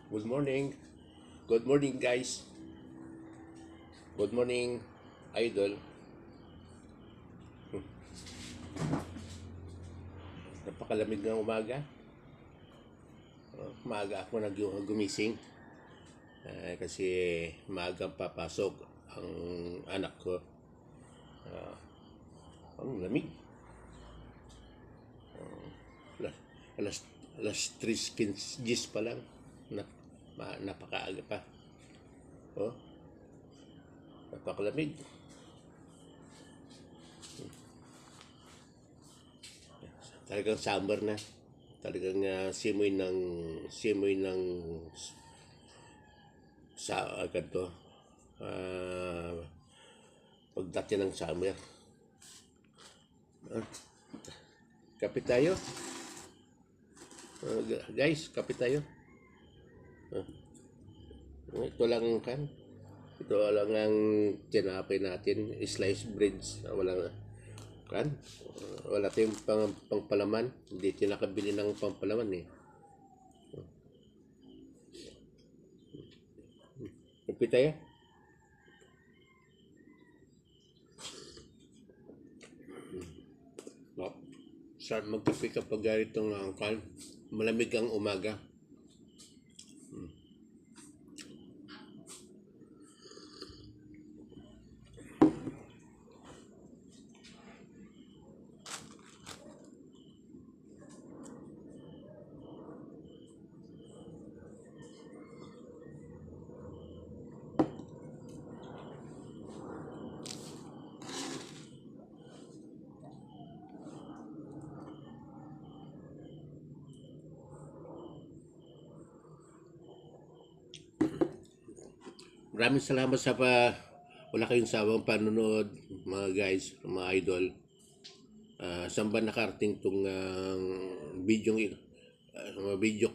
Good morning. Good morning, guys. Good morning, idol. Napakalamig ng umaga. Maaga ako gumising kasi maagang papasok ang anak ko. Ang lamig. Alas, alas, alas 3:15 pa lang. Napakaaga pa. Oh, napakalamig. Talagang summer na. Talagang simoy ng sa ganito. Pagdating ng summer. Kape tayo. Guys, kape tayo. Ito lang kan. Ito lang ang tinapay natin, sliced breads. Walang kan. Wala tayong pangpalaman. Hindi tayo nakabili ng pangpalaman eh. Kape tayo. Saan magkape kapag ganitong kan? Malamig ang umaga. Maraming salamat sa wala kayong sawang panonood, mga guys, mga idol. Saan ba nakarating itong video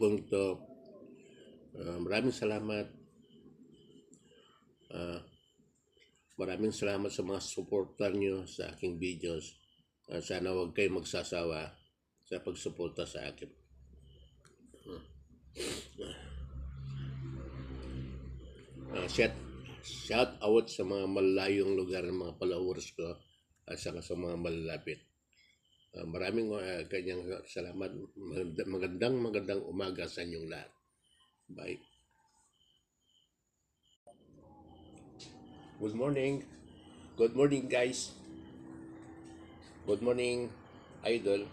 kong ito? Maraming salamat. Maraming salamat sa mga supporter nyo sa aking videos. Sana huwag kayong magsasawa sa pagsuporta sa akin. Shout out sa mga malayong lugar ng mga followers ko at saka sa mga malalapit. Maraming kanyang salamat. Magandang umaga sa inyong lahat. Bye. Good morning. Good morning, guys. Good morning, idol.